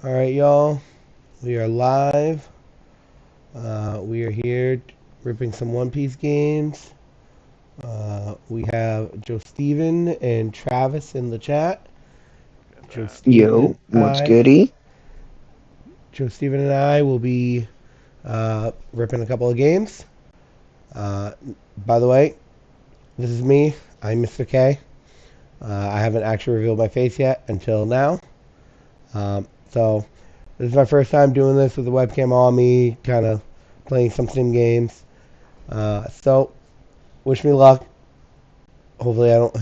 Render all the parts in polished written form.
All right, y'all. We are live. We are here ripping some One Piece games. We have Joe Steven and Travis in the chat. Got Joe that. Steven and Yo, what's I. goody? Joe Steven and I will be ripping a couple of games. Uh, by the way, this is me. I'm Mr. K. I haven't actually revealed my face yet until now. So this is my first time doing this with the webcam on me, kind of playing some sim games. So wish me luck. Hopefully, I don't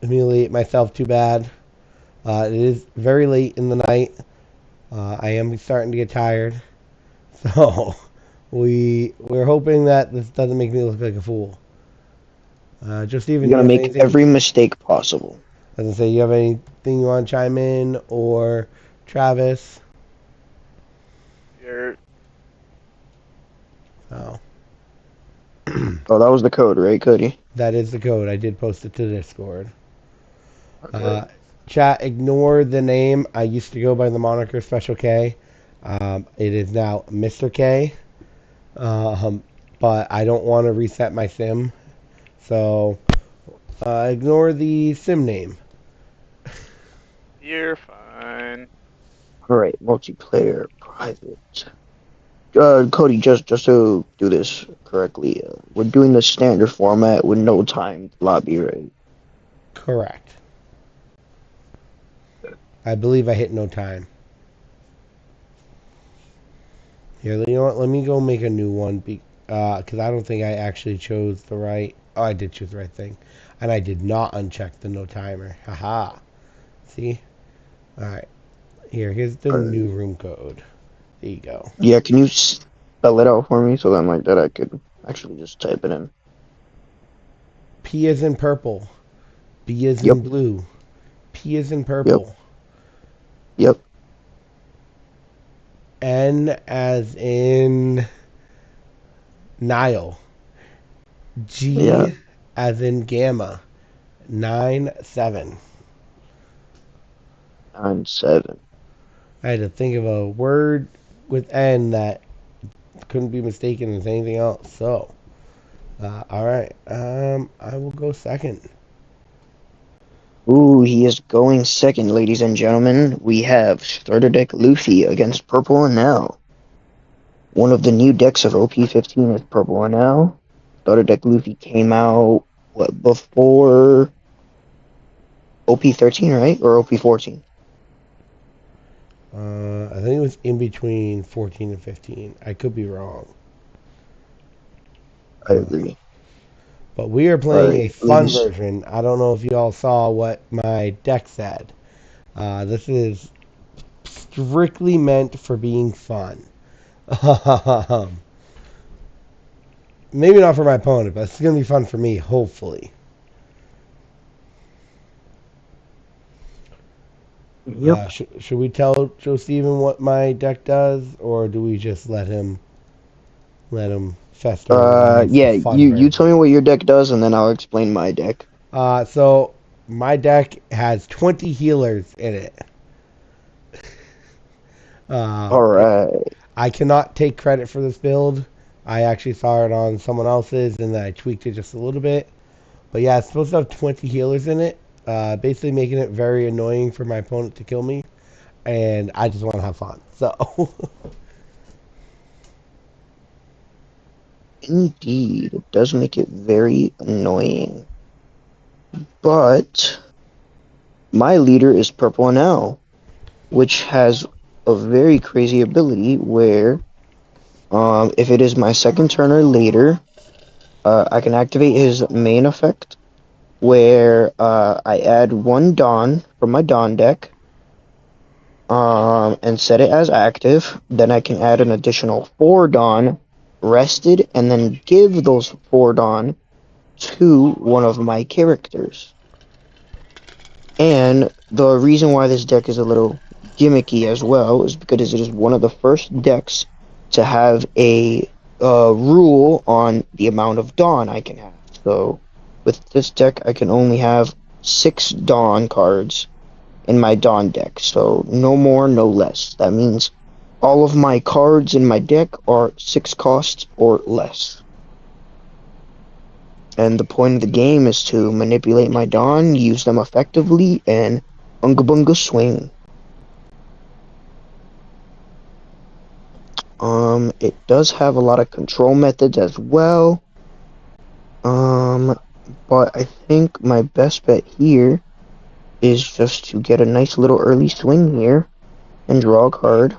humiliate myself too bad. It is very late in the night. I am starting to get tired, so we're hoping that this doesn't make me look like a fool. Just You're even, you gonna have make anything? every mistake possible. As I say, you have anything you want to chime in, or Travis? You're Oh, Oh, that was the code, right, Cody? that is the code. I did post it to Discord. Okay. Uh, Chat, ignore the name. I used to go by the moniker Special K. It is now Mr. K. Um, but I don't want to reset my sim. So ignore the sim name. you're fine. All right, multiplayer, private. Cody, just to do this correctly, we're doing the standard format with no timed lobby, right? Correct. I believe I hit no time. Here, you know what? Let me go make a new one because I don't think I actually chose the right. Oh, I did choose the right thing, and I did not uncheck the no timer. Haha. See? All right. Here's the All new right. room code. There you go. Yeah, can you spell it out for me so then like that I could actually just type it in? P is in purple. B is in Yep, blue. P is in yep, purple. yep. N as in Nile. Yeah, G as in gamma. 9-7. 9-7. I had to think of a word with N that couldn't be mistaken as anything else. So, all right. I will go second. Ooh, he is going second, ladies and gentlemen. We have starter deck Luffy against Purple and now. One of the new decks of OP15 is Purple and now. Starter deck Luffy came out what before OP13, right? Or OP14? I think it was in between 14 and 15. I could be wrong. I Uh, agree. but we are playing Alright, a fun ladies. version. I don't know if you all saw what my deck said. This is strictly meant for being fun. Maybe not for my opponent, but it's going to be fun for me, hopefully. Yep. Should we tell Joe Steven what my deck does, or do we just let him fester when it's the Yeah, fun you tell version? me what your deck does and then I'll explain my deck. So my deck has 20 healers in it. Uh, Alright. I cannot take credit for this build. I actually saw it on someone else's, and then I tweaked it just a little bit. But yeah, it's supposed to have 20 healers in it, basically making it very annoying for my opponent to kill me. And I just want to have fun. So, Indeed, it does make it very annoying. But my leader is Purple now, which has a very crazy ability where if it is my second turn or later, I can activate his main effect where I add one Dawn from my Dawn deck and set it as active. Then I can add an additional 4 Dawn rested and then give those 4 Dawn to one of my characters. And the reason why this deck is a little gimmicky as well is because it is one of the first decks to have a rule on the amount of Dawn I can have. So with this deck, I can only have 6 Dawn cards, in my Dawn deck. So no more, no less. That means all of my cards in my deck are 6 costs or less. And the point of the game is to manipulate my Dawn, use them effectively, and bunga bunga swing. It does have a lot of control methods as well. But I think my best bet here is just to get a nice little early swing here and draw a card.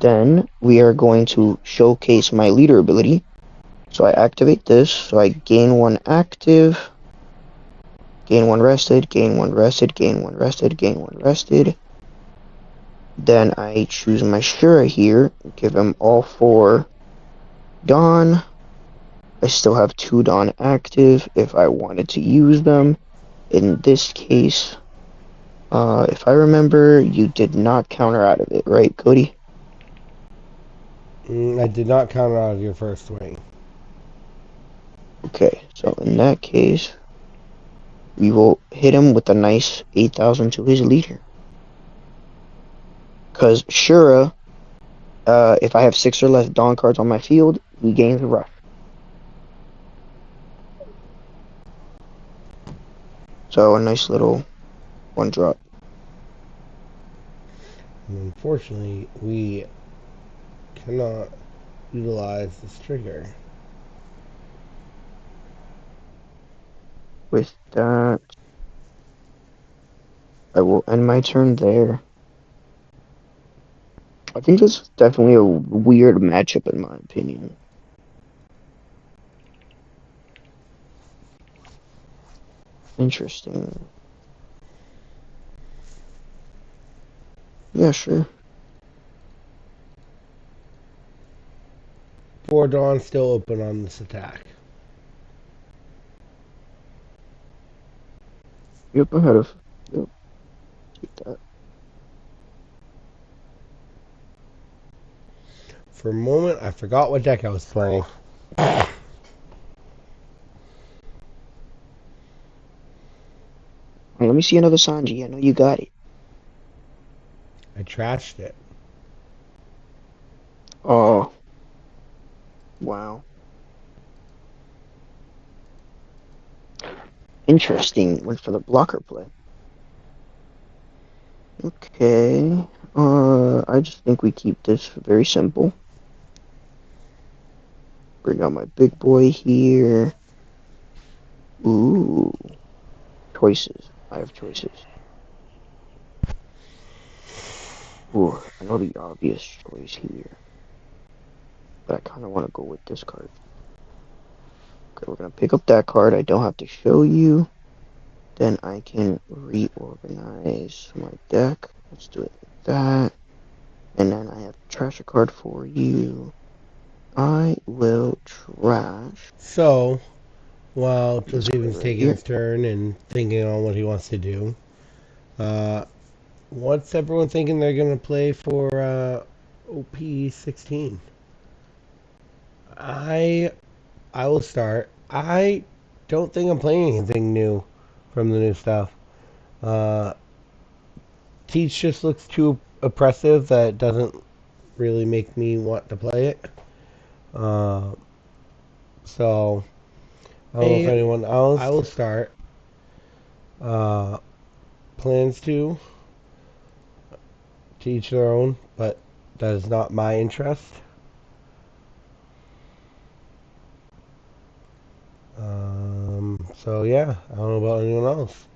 Then we are going to showcase my leader ability. So I activate this, so I gain 1 active, gain 1 rested, gain 1 rested, gain 1 rested, gain 1 rested. Then I choose my Shura here, give him all 4 Dawn. I still have 2 Dawn active if I wanted to use them. In this case, if I remember, you did not counter out of it, right, Cody? I did not counter out of your first swing. Okay, so in that case, we will hit him with a nice 8,000 to his leader. Because Shura, if I have 6 or less Dawn cards on my field, he gains a rush. So a nice little 1 drop. And unfortunately, we cannot utilize this trigger. With that, I will end my turn there. I think this is definitely a weird matchup in my opinion. Interesting. Yeah, sure. 4 Dawn still open on this attack. Yep, ahead of. Yep, take that. For a moment, I forgot what deck I was playing. Let me see another Sanji. I know you got it. I trashed it. Oh, wow. Interesting. Went for the blocker play. Okay. I just think we keep this very simple. Bring out my big boy here. Ooh. Choices. I have choices. Ooh, I know the obvious choice here. But I kind of want to go with this card. Okay, we're going to pick up that card. I don't have to show you. Then I can reorganize my deck. Let's do it like that. And then I have to trash a card for you. I will trash. So, while This card Joseph's right taking here. his turn and thinking on what he wants to do, what's everyone thinking they're going to play for OP 16? I I will start. I don't think I'm playing anything new from the new stuff. Uh, Teach just looks too oppressive that it doesn't really make me want to play it. Uh, so I don't know if anyone else. I will start. Uh, Plans to each their own, but that is not my interest. So yeah, I don't know about anyone else.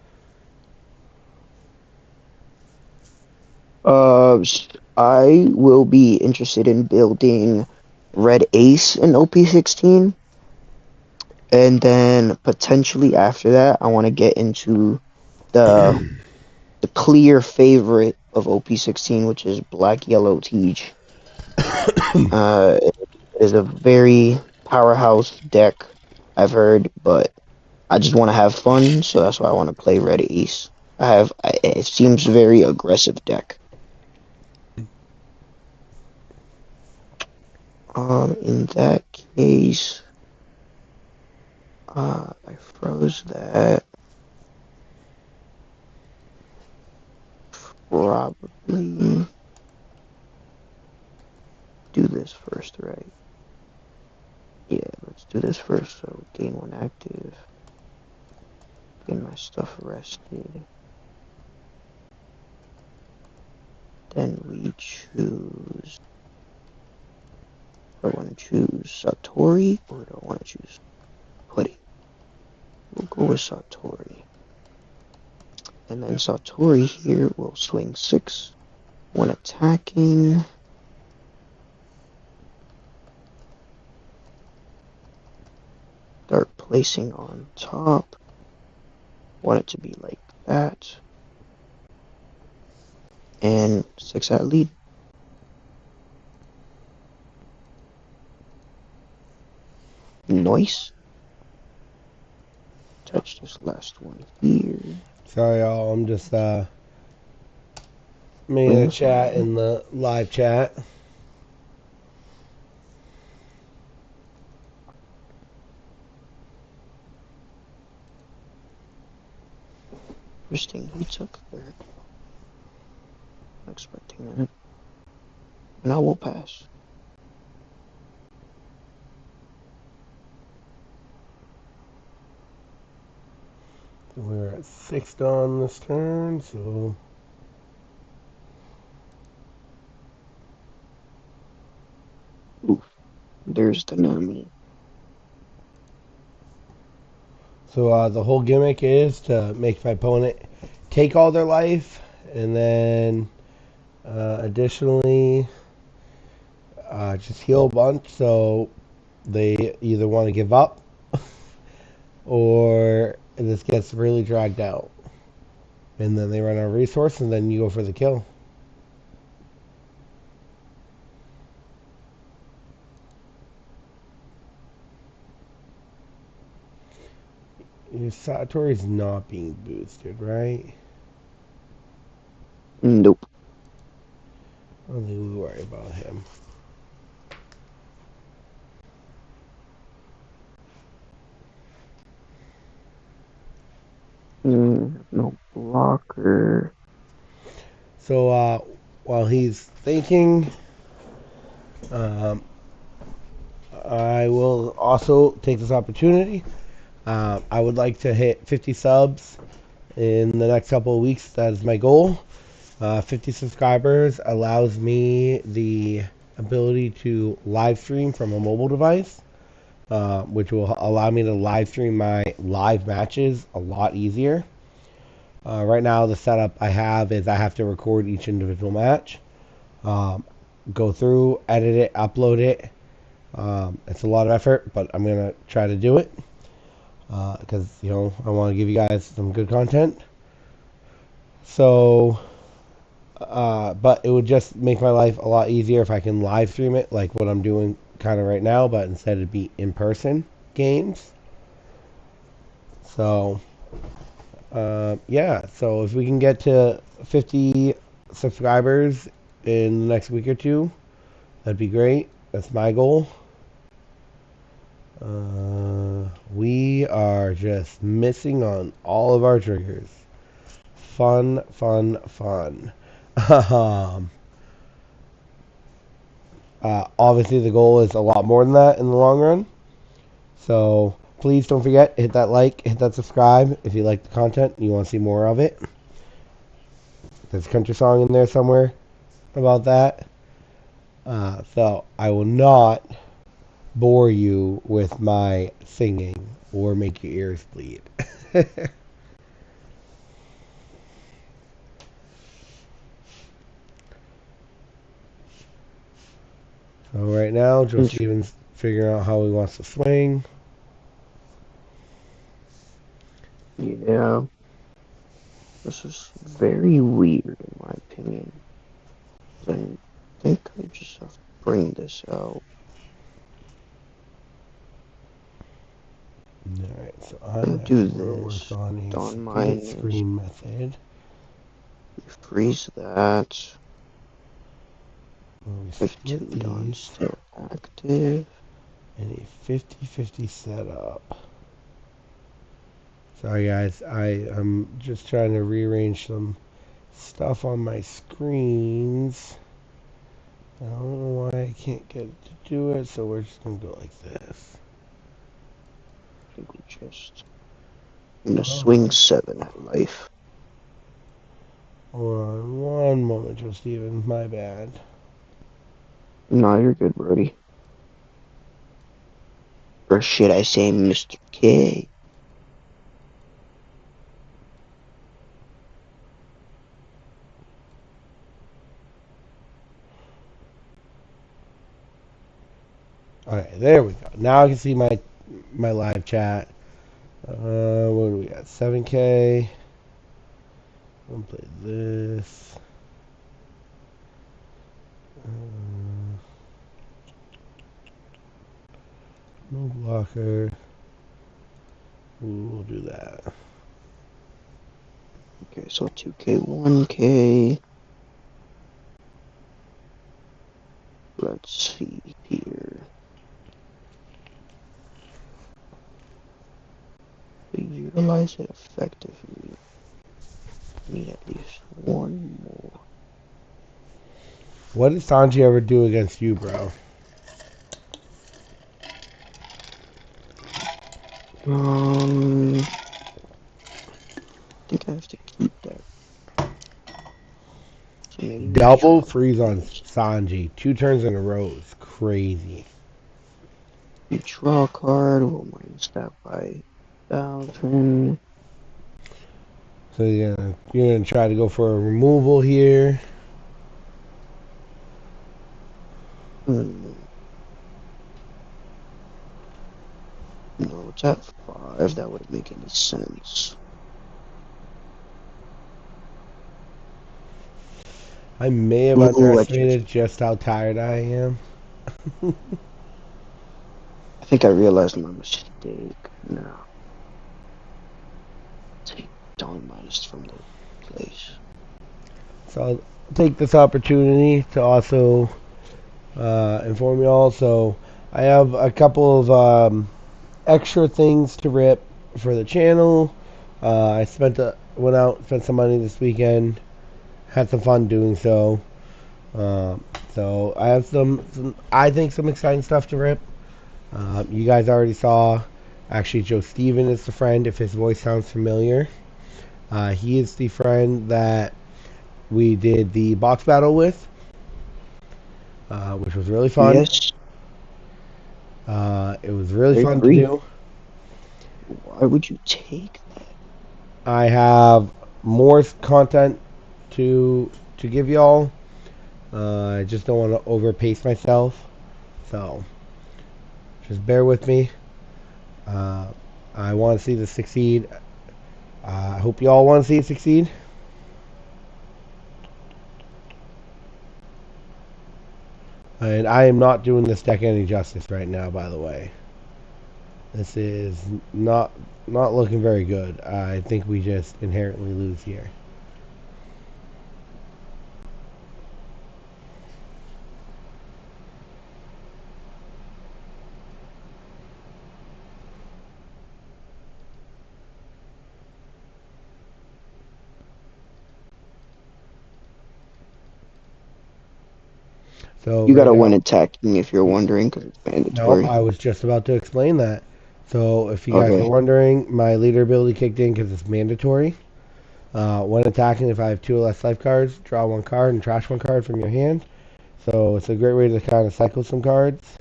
I will be interested in building Red Ace in OP16. And then potentially after that, I want to get into the the clear favorite of OP16, which is Black Yellow Teach. It is a very powerhouse deck, I've heard, but I just want to have fun, so that's why I want to play Red Ace. It seems very aggressive deck. In that case, I froze that. probably do this first, right? Yeah, let's do this first. So gain 1 active, get my stuff rested. Then we choose. Do I want to choose Satori or do I want to choose Pudding? We'll go with Satori. And then Satori here will swing 6 when attacking. Start placing on top. Want it to be like that. And 6 at lead. Nice. Touch this last one here. Sorry, y'all. I'm just making a chat in the live chat. Interesting. He took there. Not expecting that. And I will pass. We're at 6 dawn this turn, so Oof. There's the Nami. so the whole gimmick is to make my opponent take all their life, and then additionally just heal a bunch, so they either want to give up or this gets really dragged out, and then they run out of resource, and then you go for the kill. Your Satori's not being boosted, right? Nope. I don't think we worry about him. No blocker. So while he's thinking, um, I will also take this opportunity. I would like to hit 50 subs in the next couple of weeks. That is my goal. 50 subscribers allows me the ability to live stream from a mobile device, which will allow me to live stream my live matches a lot easier. Right now, the setup I have is I have to record each individual match, um, go through, edit it, upload it. It's a lot of effort, but I'm going to try to do it because, I want to give you guys some good content. So, but it would just make my life a lot easier if I can live stream it like what I'm doing kind of right now, but instead it'd be in-person games. So, yeah, so if we can get to 50 subscribers in the next week or two, that'd be great. That's my goal. We are just missing on all of our triggers. Fun, fun, fun. Obviously, the goal is a lot more than that in the long run. So please don't forget, hit that like, hit that subscribe if you like the content and you want to see more of it. There's a country song in there somewhere about that. So I will not bore you with my singing or make your ears bleed. So right now, Joe Stevens figuring out how he wants to swing. Yeah. This is very weird in my opinion. I think I just have to bring this out. Alright, so I And actually do want to work this. on a Dawn split minus. screen method. Freeze that. Where we If split 2 Dawn these still active. in a 50-50 setup. Sorry guys, I'm just trying to rearrange some stuff on my screens. I don't know why I can't get it to do it, so we're just gonna go like this. I think we just in a Oh. swing 7 at life. Hold on one moment, Joe Stevens. My bad. No, you're good, Brody. Or should I say Mr. K? Alright, there we go. Now I can see my live chat. What do we got? 7K. I'm gonna play this. No blocker. Ooh, we'll do that. Okay, so 2K, 1K. Let's see here. To utilize it effectively, need at least one more. What did Sanji ever do against you, bro? I think I have to keep that. So maybe we Double draw freeze on cards. Sanji. 2 turns in a row is crazy. We draw a card, we'll minus that by 1,000. So you're gonna try to go for a removal here. Hmm. No, it's at 5. That wouldn't make any sense. I may have Ooh, I just. underestimated just how tired I am. I think I realized my mistake. No. Take Dawn minus from the place. So I'll take this opportunity to also inform you all. So I have a couple of extra things to rip for the channel. I went out, spent some money this weekend, had some fun doing so. Um, so I have I think some exciting stuff to rip. You guys already saw. Actually, Joe Steven is the friend. If his voice sounds familiar, he is the friend that we did the box battle with, which was really fun. Yes, It was really I fun to agree. do. Why would you take that? I have more content to give y'all. I just don't want to overpace myself, so just bear with me. Uh, I want to see this succeed. I hope y'all want to see it succeed. And I am not doing this deck any justice right now, by the way. This is not looking very good. I think we just inherently lose here. So You right gotta win now, attacking if you're wondering, because it's no, mandatory. I was just about to explain that. So if you guys were Okay. wondering, my leader ability kicked in because it's mandatory. When attacking, if I have 2 or less life cards, draw 1 card and trash 1 card from your hand. So it's a great way to kind of cycle some cards.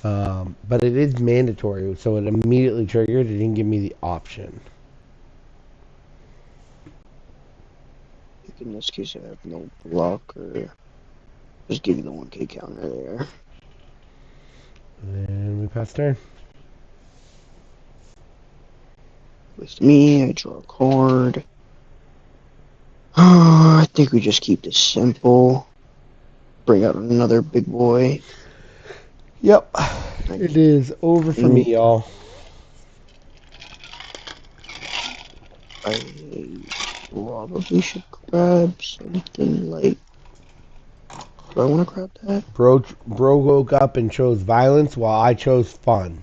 But it is mandatory, so it immediately triggered. It didn't give me the option. In this case, I have no blocker. Just give you the 1K counter there. And we pass turn. With me, I draw a card. I think we just keep this simple. Bring out another big boy. Yep, I it is over for me, think y'all. I probably should grab something like. Do I want to grab that? Bro woke up and chose violence while I chose fun.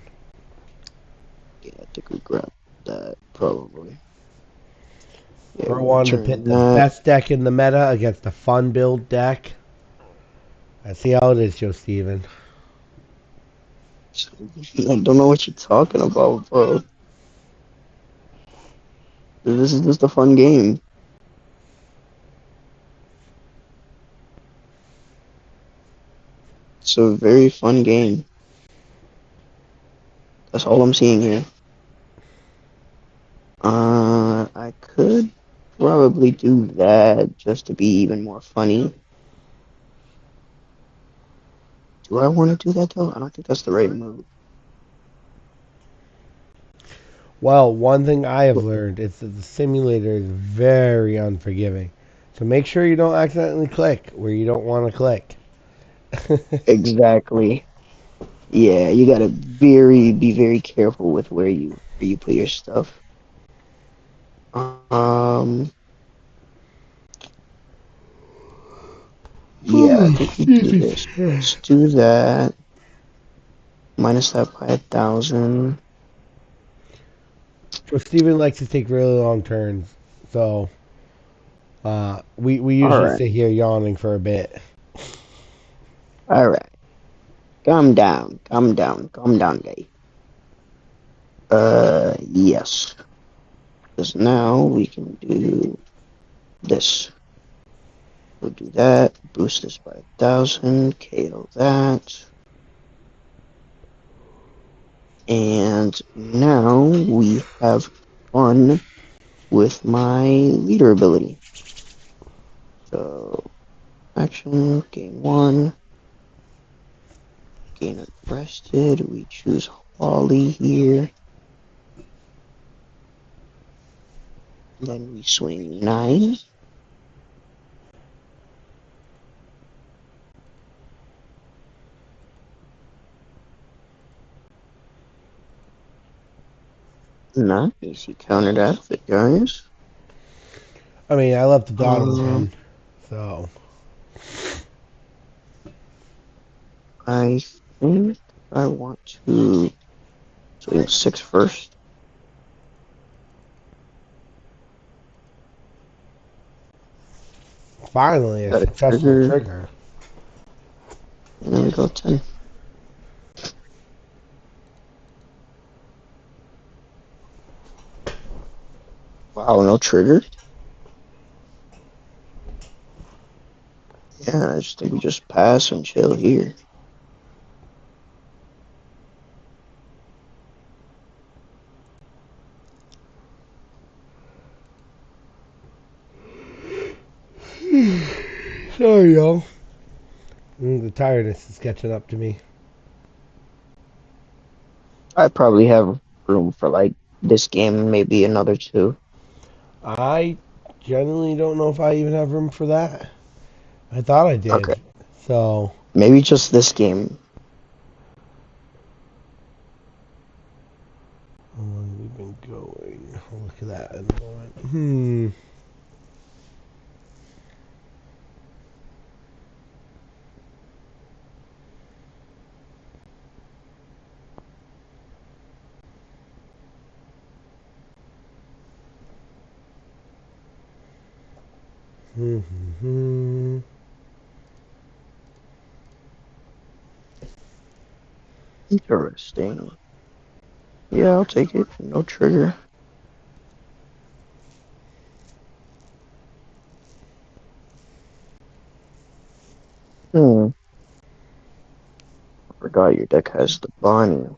Yeah, I think we grab that probably. Yeah, Bro we're wanted to pit returning the that. best deck in the meta against the fun build deck. I see how it is, Joe Steven. I don't know what you're talking about, bro. This is just a fun game. It's a very fun game. That's all I'm seeing here. I could probably do that just to be even more funny. Do I want to do that though? I don't think that's the right move. Well, one thing I have learned is that the simulator is very unforgiving. So make sure you don't accidentally click where you don't want to click. Exactly. Yeah, you gotta be very careful with where you put your stuff. Um, yeah, I Ooh, think we do excuse me. this. Let's do that. Minus that by 1,000. So Steven likes to take really long turns. So we All usually right, sit here yawning for a bit. all right. Calm down, guy. Yes. Because now we can do this. We'll do that. Boost this by 1,000. KO that. And now we have fun with my leader ability. So, action, gain one, gain rested. We choose Holly here. Then we swing nine. Nice. You countered that with guys. I mean, I left the dot Um, open. So I think I want to swing six first. finally a Got a successful trigger. trigger. And then we go 10. Wow, no trigger? Yeah, I just think we just pass and chill here. Sorry, y'all. The tiredness is catching up to me. I probably have room for like this game, maybe another two. I genuinely don't know if I even have room for that. I thought I Okay, did. So, maybe just this game. how long we've been going? I'll look at that in a moment. Hmm. Hmm. Hmm. Interesting. Yeah, I'll take it. No trigger. Hmm. Forgot your deck has the Bonnie.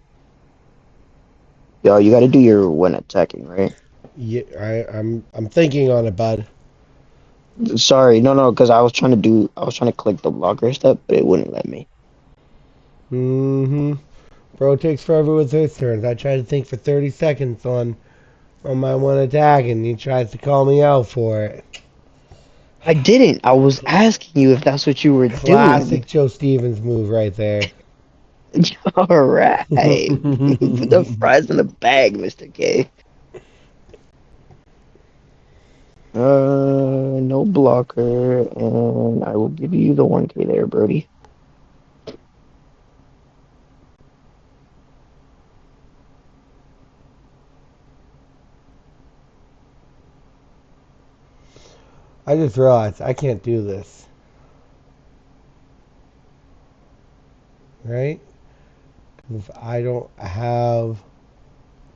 Yo, you got to do your when attacking, right? Yeah, I'm thinking on it, bud. Sorry, no, because I was trying to click the blocker step, but it wouldn't let me. Mm-hmm. Bro takes forever with his turns. I tried to think for 30 seconds on my one attack, and he tries to call me out for it. I didn't. I was asking you if that's what you were doing. Classic Joe Stevens move right there. All right. Put the fries in the bag, Mr. K. No blocker, and I will give you the 1K there, Brody. I just realized I can't do this. Right? If I don't have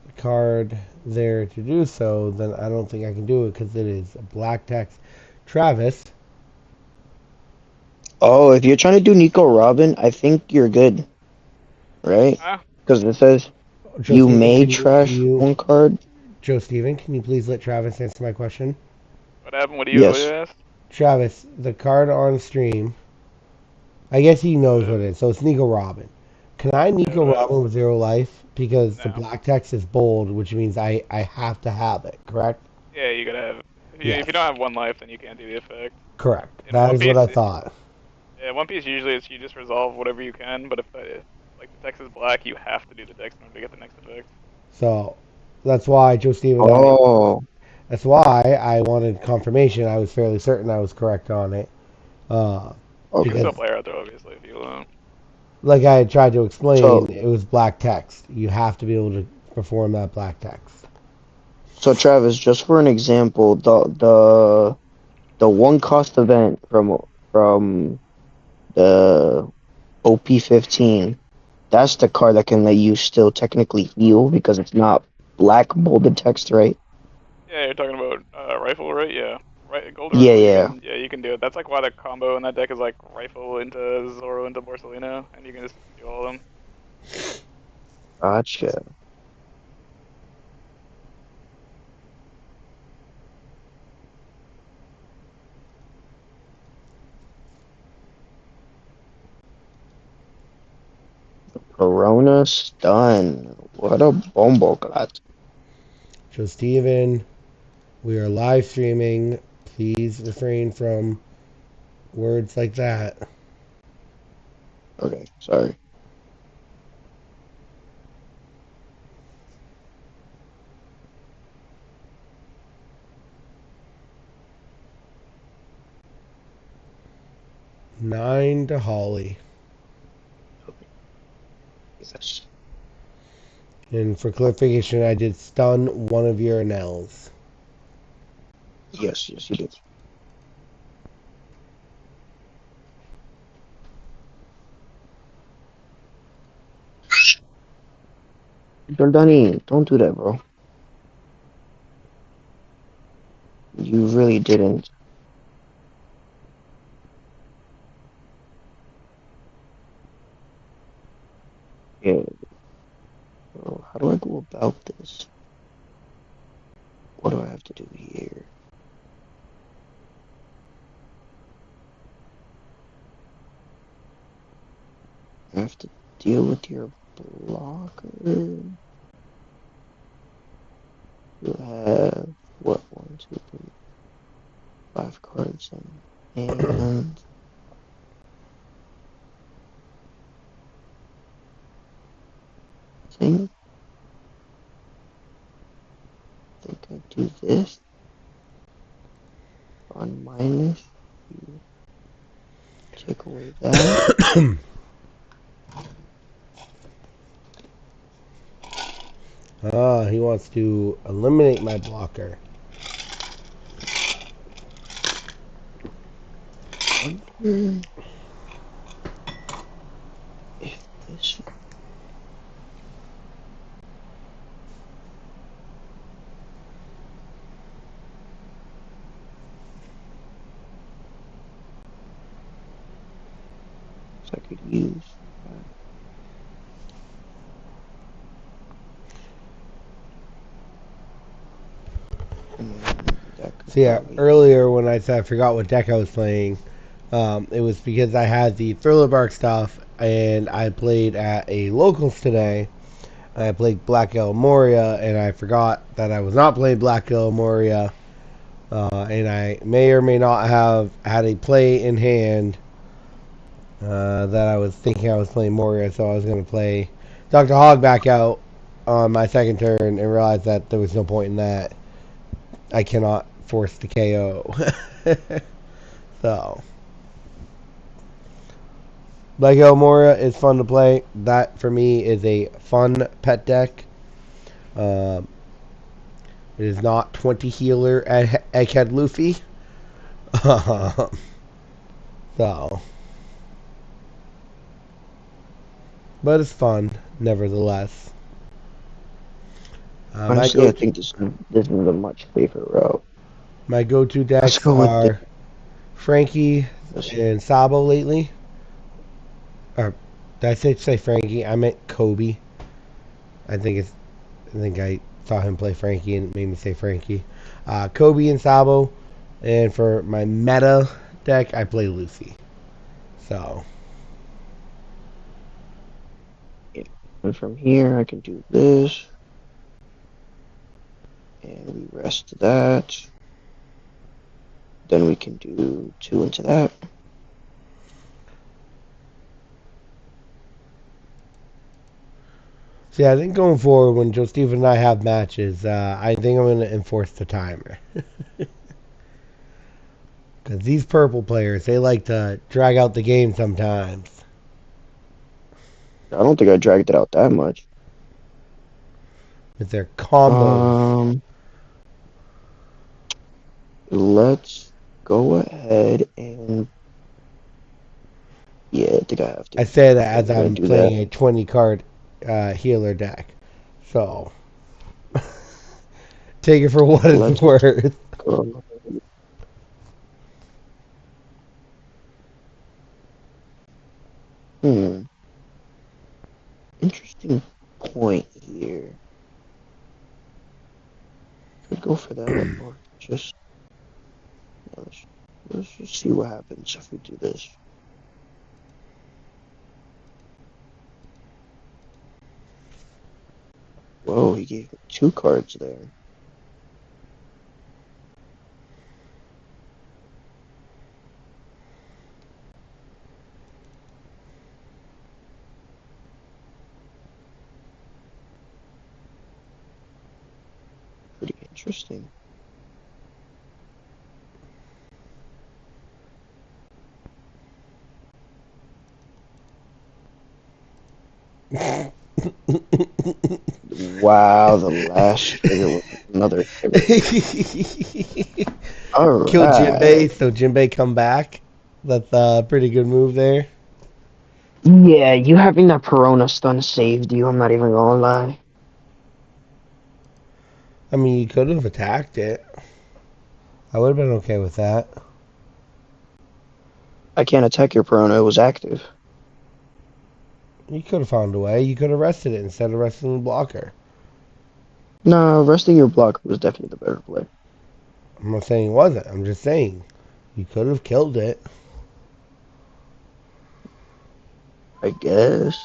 the card there to do so, then I don't think I can do it because it is black text. Travis, Oh, if you're trying to do Nico Robin, I think you're good, right? Ah, Because it says Joe you Steven, may can trash you one card. Joe Steven, can you please let Travis answer my question? what happened? What do you Yes. ask? Travis, the card on stream, I guess he knows what it is. So it's Nico Robin. Can I Yeah, Nico what happened? Robin with 0 life? Because the No. black text is bold, which means I have to have it, correct? Yeah, you gotta have. If Yes, you don't have one life, then you can't do the effect. correct. In That One is what Piece, I thought. yeah, One Piece usually it's you just resolve whatever you can, but if like the text is black, you have to do the text in order to get the next effect. So that's why Joe Steven, Oh, that's why I wanted confirmation. I was fairly certain I was correct on it. Uh, You can okay. because, still play her out there, obviously, if you want. like I had tried to explain, So, it was black text. You have to be able to perform that black text. so Travis, just for an example, the one cost event from the OP-15, that's the card that can let you still technically heal because it's not black bolded text, right? Yeah, you're talking about rifle, right? Yeah, right. Golden Yeah, rifle, yeah. you can do it. That's like why the combo in that deck is like rifle into Zoro into Borsalino, and you can just do all of them. Gotcha. Corona stun. What a bombo clat. Joe Steven, we are live streaming. Please refrain from words like that. Okay, sorry. Nine to Holly. Yes. And for clarification, I did stun one of your Nels. Yes, yes, you did. Jordani, don't do that, bro. You really didn't. Yeah, bro. How do I go about this? What do I have to do here? I have to deal with your blocker. You have what? One, two, three, five cards in hand. Think I do this on minus. You take away that. Ah, he wants to eliminate my blocker. Wonder if this. I could use that. And that could So yeah, probably earlier when I said I forgot what deck I was playing, it was because I had the Thriller Bark stuff and I played at a locals today. I played Black El Moria and I forgot that I was not playing Black El Moria, and I may or may not have had a play in hand that I was thinking I was playing Moria, so I was going to play Dr. Hog back out on my second turn and realized that there was no point in that. I cannot force the KO. So, Lego Mora is fun to play. That for me is a fun pet deck. Um, it is not 20 healer Egghead Luffy. So, but it's fun, nevertheless. My Honestly, go I think this is a much safer route. my go-to Let's decks go with are Frankie this. and Sabo lately. Or did I say Frankie? I meant Kobe. I think it's. I think I saw him play Frankie and it made me say Frankie. Kobe and Sabo, and for my meta deck, I play Lucy. So Yeah. And from here, I can do this, and we rest that. Then we can do 2 into that. See, I think going forward, when Joe Stephen and I have matches, I think I'm going to enforce the timer. Because these purple players, they like to drag out the game sometimes I don't think I dragged it out that much. with their combos. Um, let's go ahead and yeah, I think I have to. I say I that think as I gotta I'm do that. playing a 20 card healer deck. So, take it for what it's Let's worth. go. Hmm. Interesting point here. Could go for that, or just let's just see what happens if we do this. Whoa, he gave me 2 cards there. Pretty interesting. Wow, the last trigger was another trigger. All Kill right. Jinbei, so Jinbei come back. That's a pretty good move there. Yeah, you having that Perona stun saved you. I'm not even gonna lie. I mean, you could have attacked it. I would have been okay with that. I can't attack your Perona. It was active. You could have found a way. You could have rested it instead of resting the blocker. Nah, resting your blocker was definitely the better play. I'm not saying it wasn't. I'm just saying you could have killed it. I guess.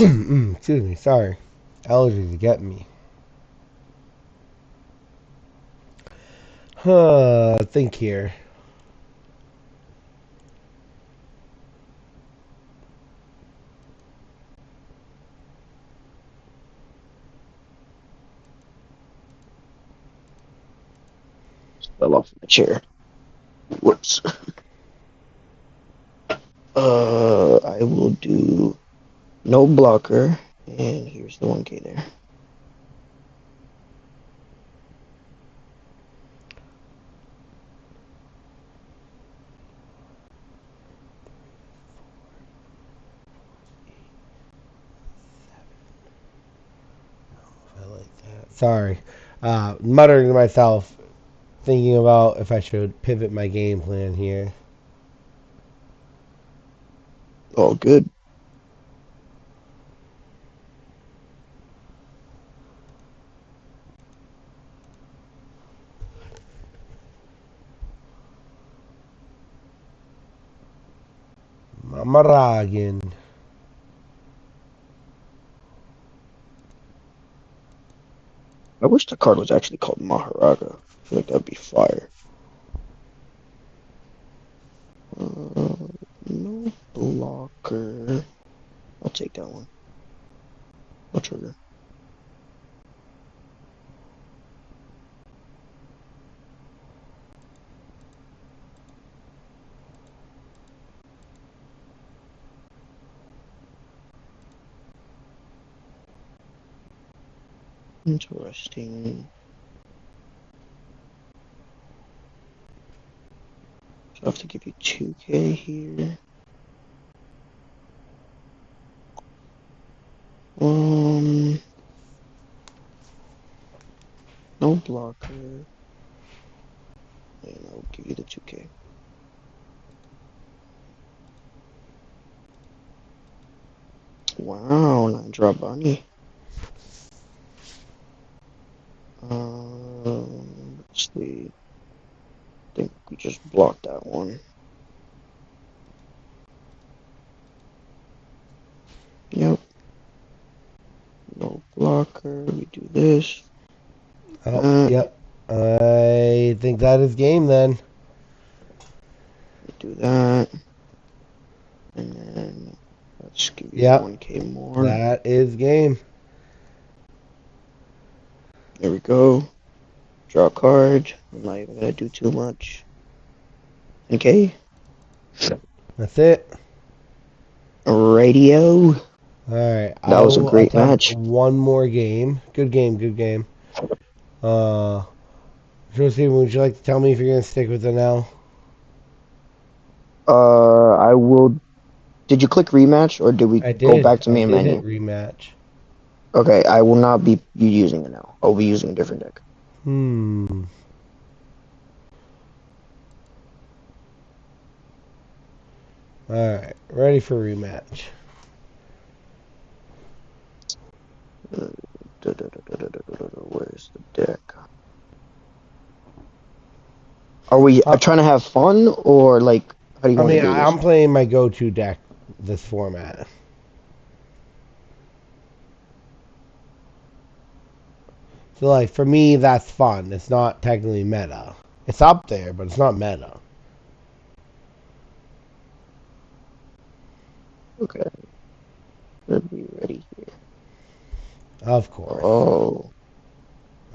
Excuse me. Sorry. Allergies are getting me. Think here. Fell off the chair. Whoops. I will do no blocker, and here's the 1K there. I like that. Sorry. Muttering to myself, thinking about if I should pivot my game plan here. All good. Mamaragan. I wish the card was actually called Maharaga. I feel like that'd be fire. No blocker. I'll take that one. No trigger. Interesting. So I have to give you 2K here. Um, no blocker. And I'll give you the 2K. Wow, 9-drop bunny. Let's see. I think we just blocked that one. Yep. No blocker. We do this. Oh, yep. I think that is game then. We do that. And then let's give you Yep, 1K more. that is game. There we go. Draw a card. I'm not even gonna do too much. Okay. That's it. Radio. All right, That I was a will great attempt match. one more game. Good game, good game. Josie, would you like to tell me if you're gonna stick with the now? I will. Did you click rematch or did we I go did. back to I main did hit menu? rematch. Okay, I will not be using it now. I'll be using a different deck. Hmm. All right, ready for rematch. Where's the deck? Are we Uh, trying to have fun or like how do you I want to mean, do this? I'm playing my go-to deck this format. So, like, for me, that's fun. It's not technically meta. It's up there, but it's not meta. Okay, should be ready here. Of course. Oh,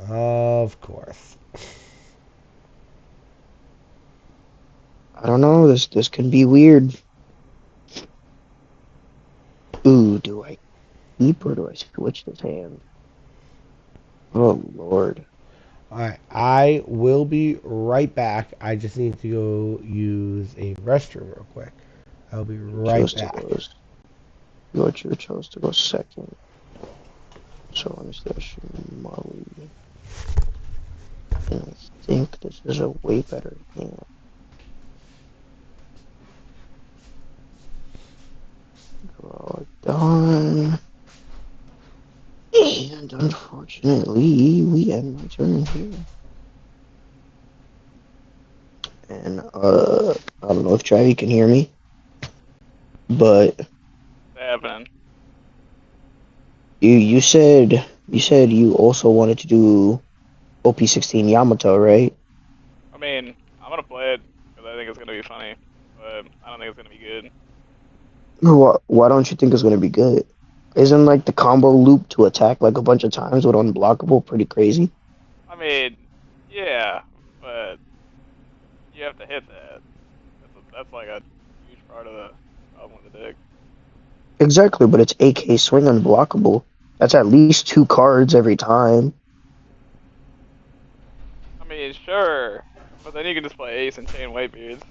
Of course. I don't know. This can be weird. Ooh, do I keep or do I switch this hand? Oh Lord. Alright, I will be right back. I just need to go use a restroom real quick. I'll be You right chose to back. go. You chose to go second. So instead, Molly. And I think this is a way better hand. Draw done. And unfortunately, we end my turn here. And I don't know if Travi can hear me, but Happening. you said you also wanted to do OP16 Yamato, right? I mean, I'm gonna play it because I think it's gonna be funny, but I don't think it's gonna be good. Why don't you think it's gonna be good? Isn't like the combo loop to attack like a bunch of times with unblockable pretty crazy? I mean, yeah, but you have to hit that. That's like a huge part of the problem with the deck. Exactly, but it's AK swing unblockable. That's at least 2 cards every time. I mean, sure, but then you can just play Ace and Chain Whitebeards.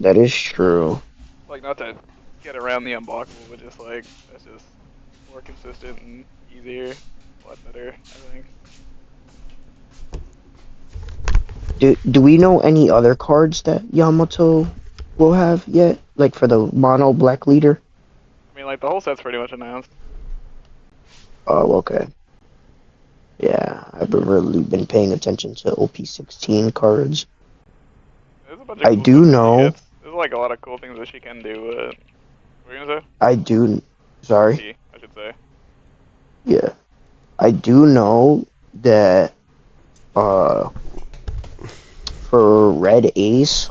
That is true. Like, not to get around the unblockable, but just like that's just more consistent and easier, a lot better, I think. Do we know any other cards that Yamato will have yet? Like for the mono black leader? I mean, like the whole set's pretty much announced. Oh, okay. Yeah, I've really been paying attention to OP16 cards. There's a bunch of I cool stuff do that she know, gets. There's like a lot of cool things that she can do. What were you gonna say? I do, Or sorry. he, I should say. Yeah, I do know that uh for Red Ace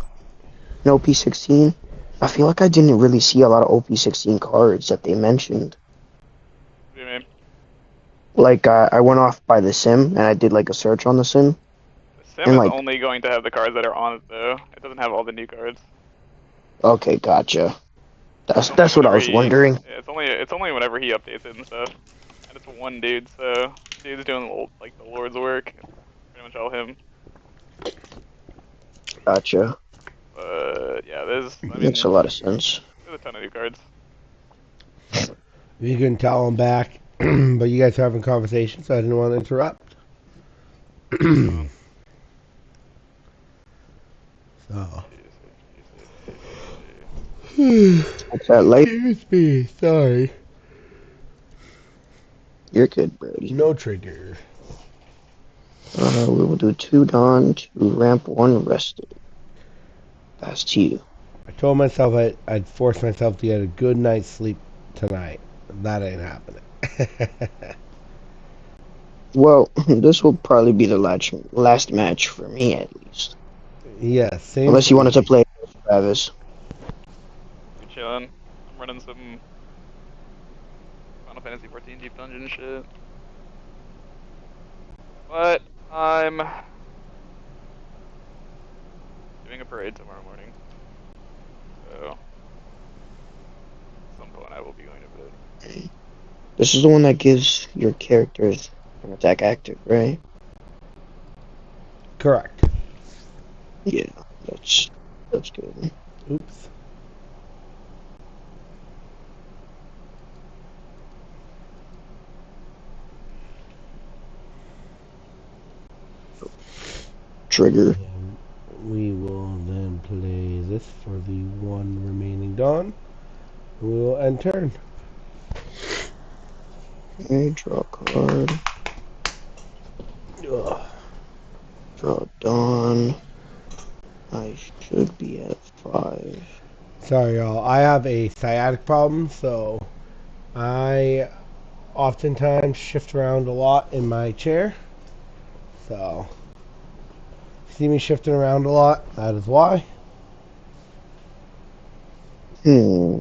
in OP16, I feel like I didn't really see a lot of OP16 cards that they mentioned. What do you mean? Like I went off by the sim and I did like a search on the sim The sim and is like only going to have the cards that are on it, though. It doesn't have all the new cards. okay, gotcha. It's That's only that's what I whenever was he. wondering. Yeah, it's only whenever he updates it and stuff. And and it's one dude, so dude's doing like the Lord's work. It's pretty much all him. Gotcha. But yeah, I Makes mean, a lot of sense. there's a ton of new cards. You can tell I'm back, but you guys are having conversations, so I didn't want to interrupt. Um, So, see. What's that light? excuse me, sorry. You're good, Brody. No trigger. We will do 2 Dawn, 2 Ramp, 1 Rested. That's to you. I told myself I'd force myself to get a good night's sleep tonight. That ain't happening. Well, this will probably be the last match for me, at least. Yeah, same Unless for you wanted to me. play Travis. We chillin'. I'm running some Final Fantasy 14 Deep Dungeon shit. But I'm doing a parade tomorrow morning. So at some point I will be going to bed. This is the one that gives your characters an attack active, right? Correct. Yeah, that's good. Oops. Trigger. And we will then play this for the one remaining dawn. We will end turn. Okay, draw a card. Ugh. Draw Dawn. I should be at 5. Sorry, y'all. I have a sciatic problem, so I oftentimes shift around a lot in my chair. So, see me shifting around a lot, that is why. Hmm.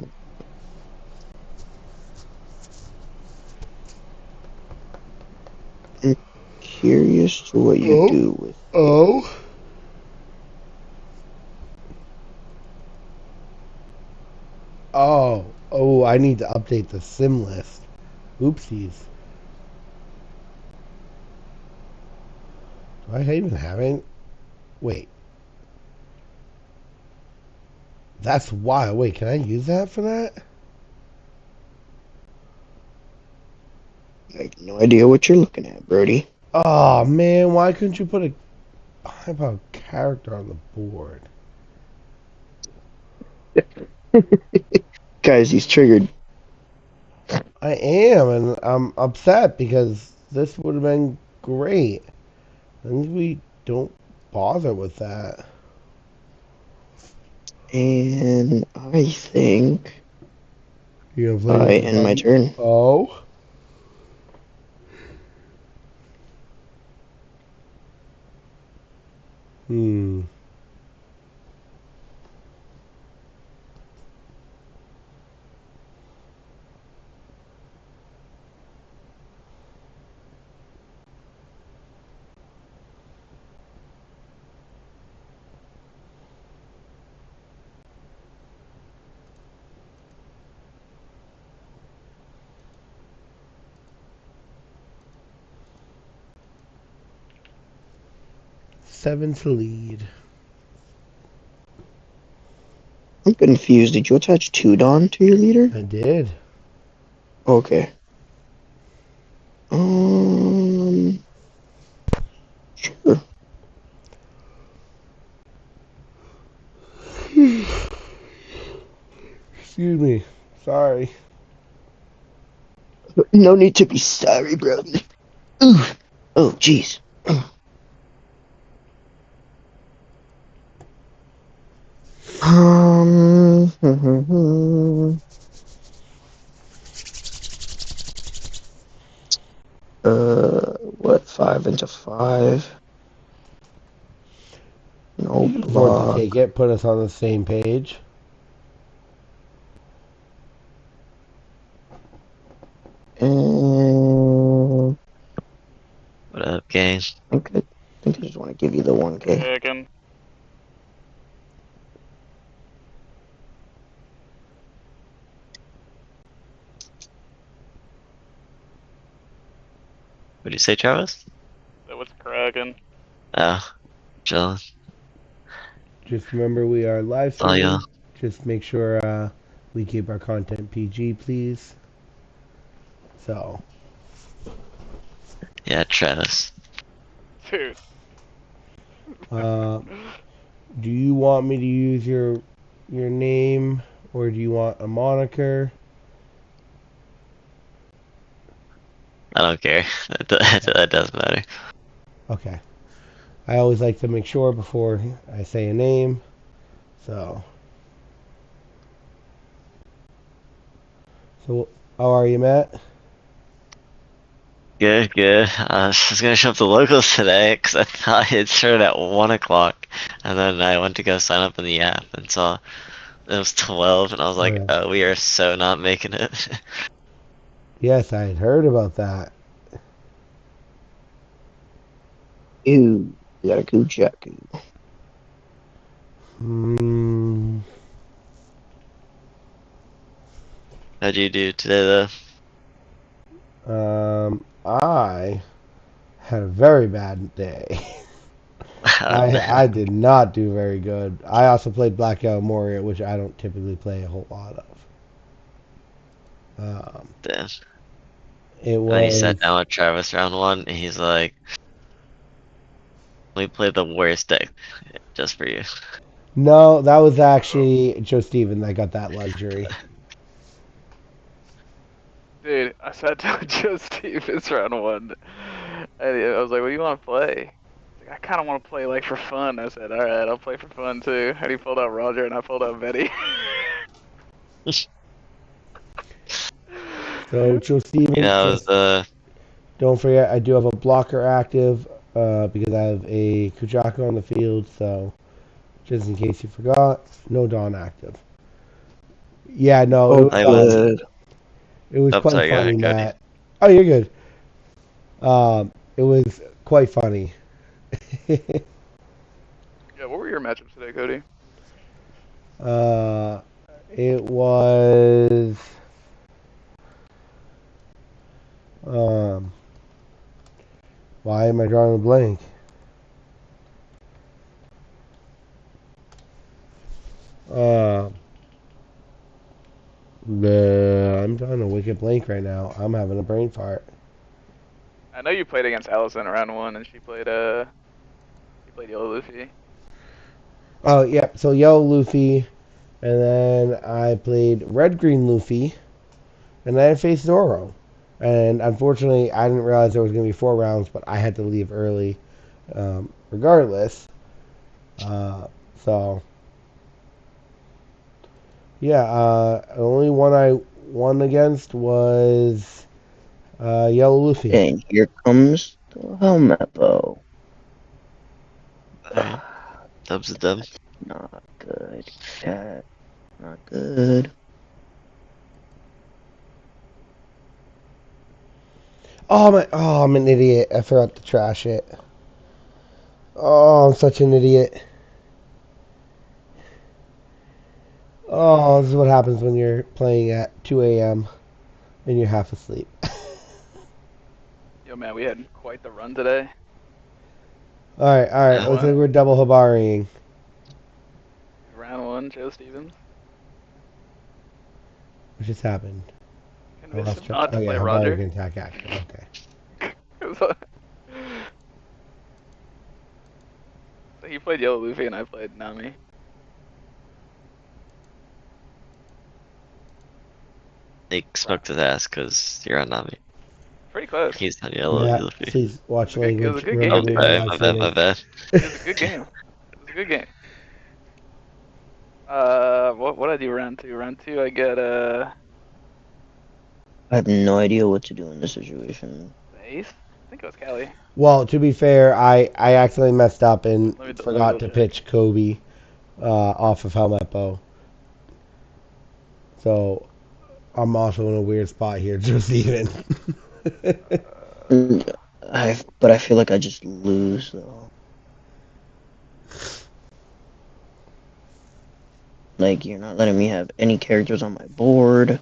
I'm curious to what you Oh, do with it. oh. Oh, I need to update the sim list. Oopsies. Do I even have it? Wait. That's wild. Wait, can I use that for that? I have no idea what you're looking at, Brody. Oh, man. Why couldn't you put a high-powered character on the board? Guys, he's triggered. I am, and I'm upset because this would have been great. And we don't bother with that. And I think You gonna play I with the end my button? turn. Oh? Hmm. Seven to lead. I'm confused. Did you attach 2 Dawn to your leader? I did. Okay. Sure. Excuse me. Sorry. No need to be sorry, Brody. Ooh. Oh, jeez. 5 into 5? You No can afford to block. take it. Put us on the same page. And What up, gang? I think I just want to give you the 1K. Kicking. What'd you say, Travis? So what's cracking? Oh, chilling. Just remember we are live Oh, yeah. streaming. Just make sure we keep our content PG, please. So, Yeah, Travis. Dude. uh, do you want me to use your name, or do you want a moniker? I don't care. That doesn't matter. Okay. I always like to make sure before I say a name. So how are you, Matt? Good, good. I was gonna show up to locals today because I thought it started at 1 o'clock, and then I went to go sign up in the app and saw it was 12, and I was Oh like, yeah. oh, we are so not making it. Yes, I had heard about that. Ew, we got a Kujaku. Hmm. How'd you do today, I had a very bad day. though? Oh, I damn. did not do very good. I also played Black Yellow Warrior, which I don't typically play a whole lot of. Um, Damn. it And then he was sat down with Travis round one, and he's like, we played the worst deck just for you. no, that was actually Joe Steven that got that luxury. Dude, I sat down with Joe Stevens round one. And I was like, what do you want to play? He's like, I kind of want to play like for fun. I said, alright, I'll play for fun too. And he pulled out Roger and I pulled out Betty. So Joe Steven, Yeah, it was just don't forget I do have a blocker active because I have a Kujaku on the field. So just in case you forgot, no Dawn active. Yeah, no, Oh, I was. good. it was Oh, quite sorry, go funny, ahead, Cody. Matt. Oh, you're good. It was quite funny. Yeah, what were your matchups today, Cody? uh, it was um. Why am I drawing a blank? Uh, I'm drawing a wicked blank right now. I'm having a brain fart. I know you played against Allison round one and she played Yellow Luffy. Oh, yeah. So yellow Luffy, and then I played red green Luffy, and then I faced Zoro. And unfortunately, I didn't realize there was going to be 4 rounds, but I had to leave early, regardless. Uh, so yeah, the only one I won against was yellow Luffy. And here comes the helmet bow. Alright, dub's a dub. Not good, chat. Not good. Oh, I'm an idiot. I forgot to trash it. Oh, I'm such an idiot. Oh, this is what happens when you're playing at 2 a.m. and you're half asleep. Yo, man, we had quite the run today. All right. Round Yeah. Looks like one. we're double habarying. Round one, Joe Stevens. What just happened? I Convinced lost him track. not Oh to yeah, play habari Roger. can attack action. Okay. So he played Yellow Luffy and I played Nami. He smoked his ass because you're on Nami. Pretty close. He's on yellow, Matt, Luffy. please watch It was a language. good Remember game, Oh, we dude. are sorry, live my streaming. bad. It was a good game. It was a good game. What I do round two? Round two, I get I have no idea what to do in this situation. the ace. I think it was Callie. Well, to be fair, I accidentally messed up and Let me forgot double to check. pitch Kobe off of Helmet Bow. So I'm also in a weird spot here, just even. Mm, but I feel like I just lose though. Like you're not letting me have any characters on my board.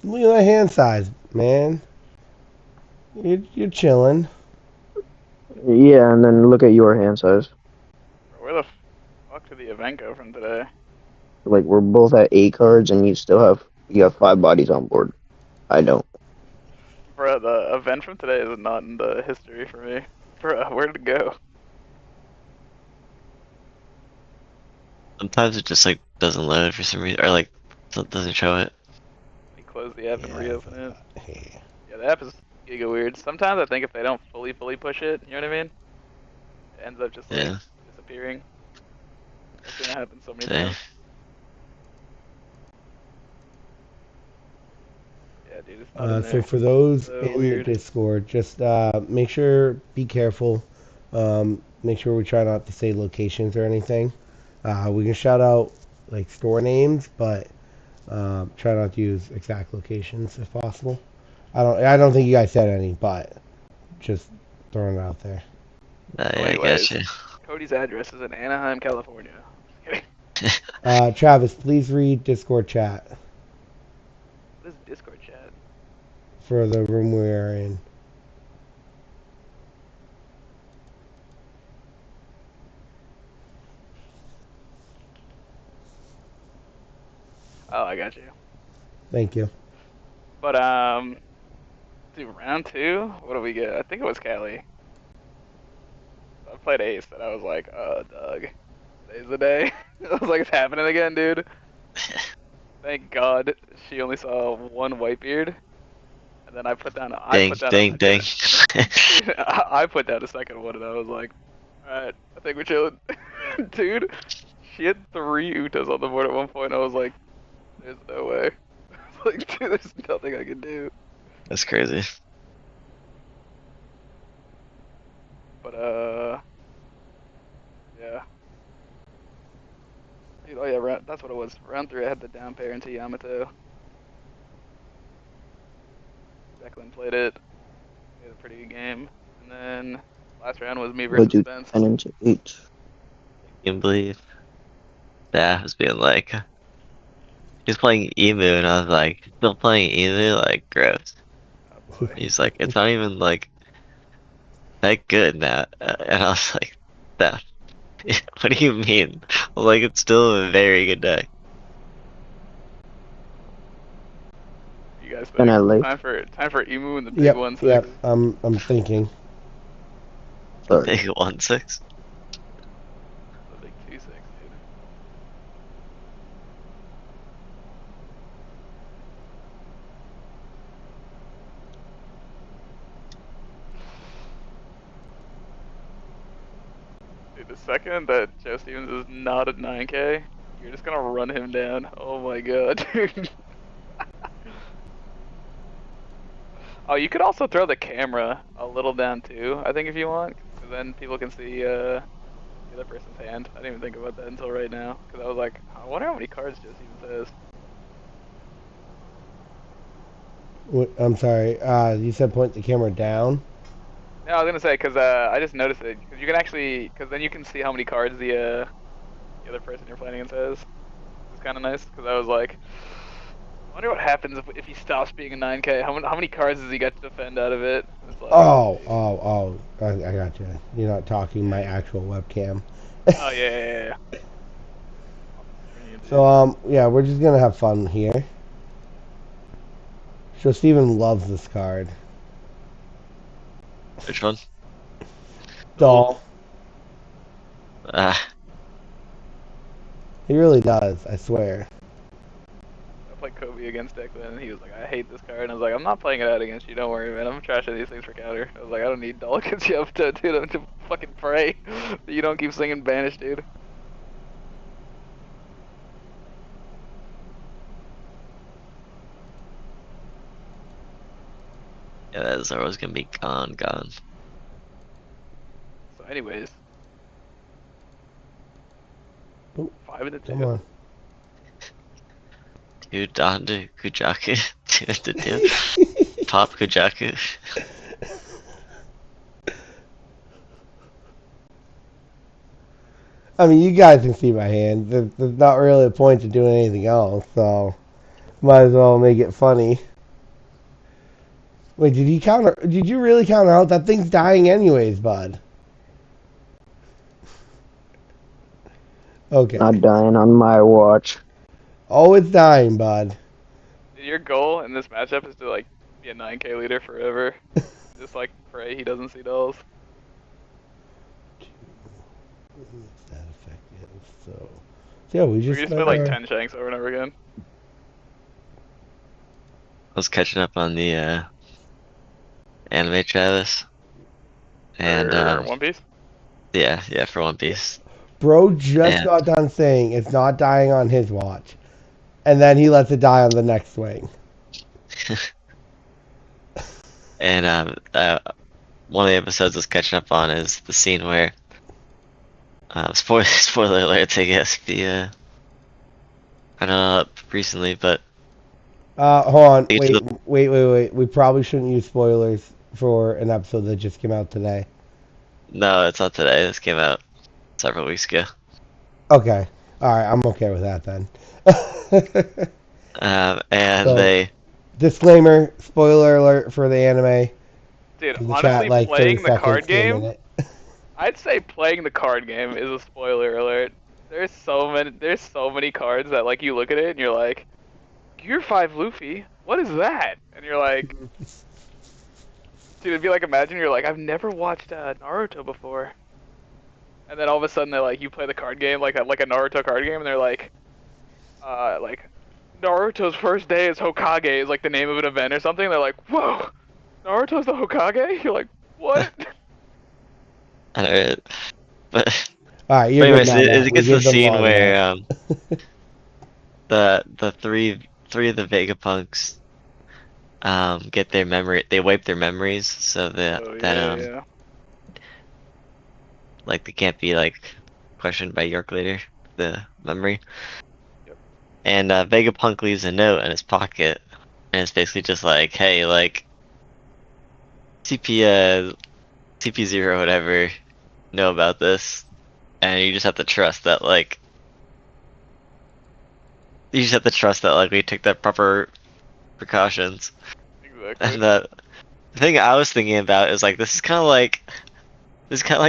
Look at that hand size, man. You're chilling. Yeah, and then look at your hand size. Bro, where the fuck did the event go from today? Like we're both at 8 cards, and you have 5 bodies on board. I don't. Bro, the event from today is not in the history for me. Bro, where did it go? Sometimes it just like doesn't load for some reason, or like doesn't show it. Let me close the app and Yeah. reopen it. Hey. Yeah, the app is giga weird. Sometimes I think if they don't fully push it, you know what I mean? It ends up just like Yeah. disappearing. I've seen it happen so many Today. times. Yeah, dude, it's not in So there. for those So in the weird. Discord, just make sure, be careful. Make sure we try not to say locations or anything. We can shout out like store names, but try not to use exact locations if possible. I don't think you guys said any, but just throwing it out there. So, Yeah, I got anyways, you. Cody's address is in Anaheim, California. Just kidding. Travis, please read Discord chat What is Discord chat? for the room we're in. Oh, I got you. Thank you. But dude, round two. What do we get? I think it was Callie. I played Ace, and I was like, Doug, today's the day. I was like, it's happening again, dude. Thank God she only saw one Whitebeard, and then I Ding, put down ding, ding. dude, I put down a second one, and I was like, all right, I think we're chilling, dude. She had 3 Utas on the board at one point. I was like, there's no way. Like, dude, there's nothing I can do. That's crazy. But yeah. Dude, oh yeah, that's what it was. Round three, I had the down pair into Yamato. Declan played it. We had a pretty good game. And then last round was me But versus dude, Spence. 10 into 8. You can believe that was being like he's playing Emu, and I was like, still playing Emu, like gross. Oh boy. He's like, it's not even like that good now, and I was like, that. What do you mean? Like, it's still a very good deck. You guys And think? I like. Time for Emu in the big Yep, 1-6. yep. I'm thinking. A Sorry. big 1/6. The big 2-6, dude. Dude, the second that Joe Stevens is not at 9K, you're just gonna run him down. Oh my god, dude. Oh, you could also throw the camera a little down too, I think, if you want, because then people can see the other person's hand. I didn't even think about that until right now, because I was like, I wonder how many cards Joe Stevens has. I'm sorry. You said point the camera down. No, I was gonna say because I just noticed it because you can actually because then you can see how many cards the other person you're playing against has. It's kind of nice because I was like, I wonder what happens if he stops being a 9K. How many cards does he get to defend out of it? It's like, oh Oh, jeez. oh, oh. I got you. You're not talking my Yeah. actual webcam. Oh yeah, yeah, yeah, yeah. On the screen, So, dude. yeah, we're just gonna have fun here. So Steven loves this card. Which one? Oh, Doll. ah, He really does, I swear. I played Kobe against Declan, and he was like, I hate this card. And I was like, I'm not playing it out against you. Don't worry, man. I'm trashing these things for counter. I was like, I don't need Dull against Yamato, dude. I'm to fucking pray that you don't keep singing Banish, dude. yeah, that Zoro's gonna be gone, gone. So, anyways, Oh, 5-2. come on. Dude, Donda, Kujaku, 2/2. Pop Kujaku. I mean, you guys can see my hand. There's not really a point to doing anything else, so might as well make it funny. Wait, did he counter? Did you really counter out? That thing's dying anyways, bud. Okay. Not dying on my watch. Oh, it's dying, bud. Your goal in this matchup is to like be a 9K leader forever. Just like pray he doesn't see dolls. What's that effect? So yeah, we Or just you just play spent like our. 10 shanks over and over again. I was catching up on the anime Travis, and For One Piece? yeah, for One Piece, Bro just and got done saying it's not dying on his watch, and then he lets it die on the next swing. and one of the episodes I was catching up on is the scene where spoiler alert, I guess I don't know recently, but Hold on. they get to Wait, the wait. We probably shouldn't use spoilers for an episode that just came out today. no, it's not today. This came out several weeks ago. Okay. All right. I'm okay with that then. And So, they disclaimer, spoiler alert for the anime. Dude, In the chat, honestly, like 30 playing the seconds card to a game, minute. I'd say playing the card game is a spoiler alert. There's so many cards that like you look at it and you're like, Gear 5 Luffy, what is that? And you're like, dude, it'd be like imagine you're like, I've never watched Naruto before. And then all of a sudden they're like, you play the card game like a Naruto card game, and they're like Naruto's first day as Hokage is like the name of an event or something. They're like, whoa, Naruto's the Hokage? You're like, what? I don't know, but All right, you're but good anyways, now, Matt. it We gets to the give them scene long enough. where the three of the Vegapunks get their memory, they wipe their memories so that Oh that yeah, yeah. like they can't be like questioned by York later, the memory. Yep. And Vegapunk leaves a note in his pocket, and it's basically just like, hey, like CP0 whatever know about this, and you just have to trust that we took that proper precautions. Exactly. And the thing I was thinking about is like this is kind of like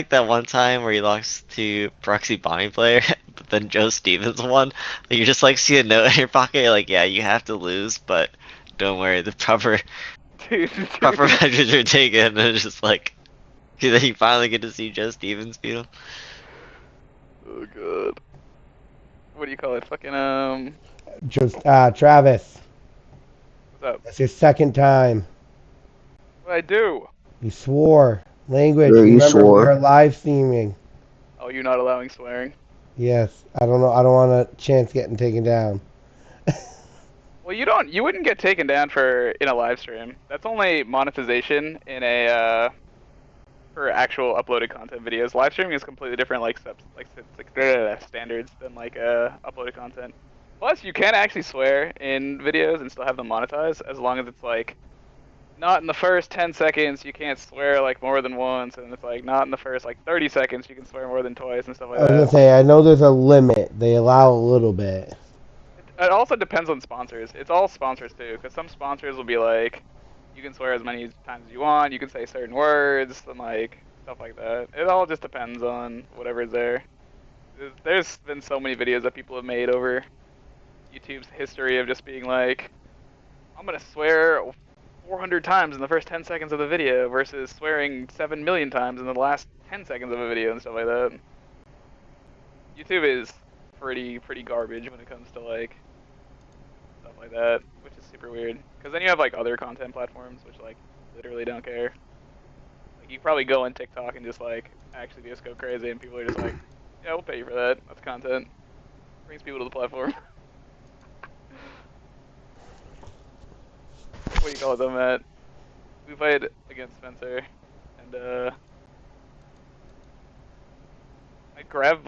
that one time where you lost to proxy bombing player, but then Joe Stevens won. Like, you just like see a note in your pocket, you're like, yeah, you have to lose, but don't worry, the Dude, proper dude. measures are taken. And it's just like then you finally get to see Joe Stevens beat him. Oh god. What do you call it? Fucking Just, Travis, what's up? that's your second time. What I do? You swore. Language. Sure, you Remember, we are swore. live streaming. Oh, you're not allowing swearing. Yes. I don't know. I don't want a chance getting taken down. Well, you wouldn't get taken down for in a live stream. That's only monetization in a for actual uploaded content videos. Live streaming is completely different, like standards than like uploaded content. Plus, you can actually swear in videos and still have them monetized as long as it's like not in the first 10 seconds you can't swear like more than once, and it's like not in the first like 30 seconds you can swear more than twice and stuff like I was gonna that. say, I know there's a limit. They allow a little bit. It also depends on sponsors. It's all sponsors too, because some sponsors will be like, you can swear as many times as you want, you can say certain words, and like stuff like that. It all just depends on whatever's there. There's been so many videos that people have made over YouTube's history of just being like, I'm gonna swear 400 times in the first 10 seconds of the video versus swearing 7 million times in the last 10 seconds of a video and stuff like that. YouTube is pretty garbage when it comes to like stuff like that, which is super weird. Because then you have like other content platforms which like literally don't care. Like you probably go on TikTok and just like actually just go crazy, and people are just like, yeah, we'll pay you for that. That's content. Brings people to the platform. What do you call it though, Matt? We played against Spencer, and I grab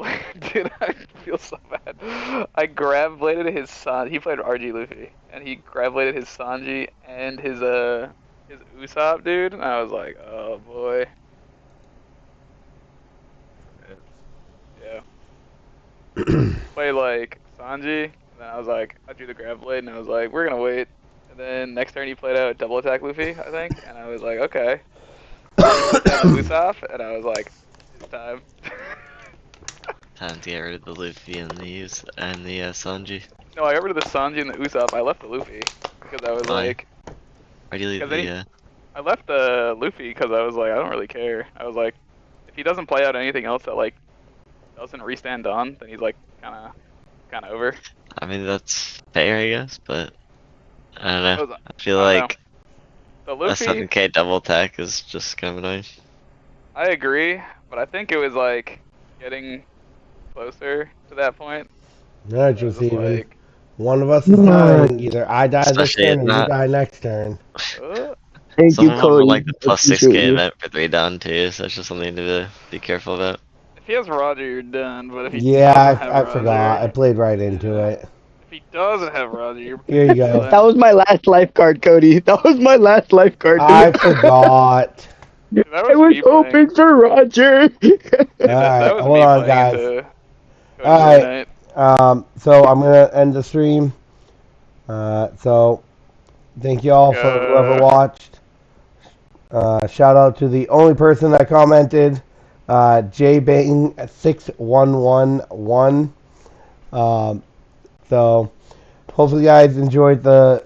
dude, I feel so bad. I grab bladed his San. He played RG Luffy, and he grab bladed his Sanji and his Usopp, dude. And I was like, oh boy, yeah. Play like Sanji, and then I was like, I drew the grab blade, and I was like, we're gonna wait. And then next turn he played out double attack Luffy, I think, and I was like, okay. And then he puts down the Usopp, and I was like, it's time. Time to get rid of the Luffy and the Sanji. No, I got rid of the Sanji and the Usopp. I left the Luffy because I was Why? like, Why do you leave because then the? I left the Luffy because I was like, I don't really care. I was like, if he doesn't play out anything else that like doesn't restand Dawn, then he's like kind of over. I mean that's fair, I guess, but I don't know. I feel I don't know. like The a Luffy, 7K double attack is just kind of annoying. I agree, but I think it was like getting closer to that point. No, I was just just even. like, One of us is dying. Either I die this Especially turn if or you not. die next turn. Thank Some you, of them are Cody. like the plus Appreciate 6K you. event for 3 down too, so it's just something to be careful about. if he has Roger, you're done. But if he Yeah, doesn't have I forgot. I Roger, played right into yeah. it. If he doesn't have Roger, you're Here you go. That was my last life card, Cody. That was my last life card. I forgot. Dude, that I was was me hoping playing. for Roger. Dude, that Alright, was hold me on, playing guys. into Cody's Alright, Unite. so I'm gonna end the stream. So thank you all for whoever watched. Shout out to the only person that commented, JBang6111. So hopefully you guys enjoyed the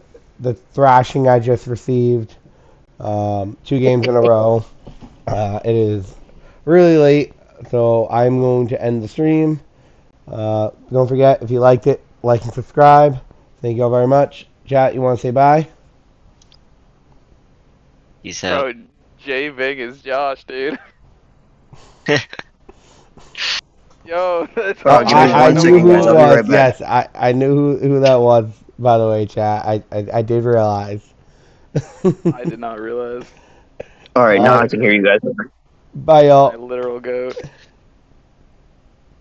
thrashing I just received. 2 games in a row. It is really late, so I'm going to end the stream. Don't forget, if you liked it, like and subscribe. Thank you all very much. Chat, you want to say bye? Peace out. Bro, J Big is Josh, dude. Yo, that's Oh, Josh, I one knew second, who guys. it I'll be was. right back. Yes, I knew who that was, by the way, chat. I did realize. I did not realize. All right, now I Alright, can hear you guys. bye, y'all. My literal goat.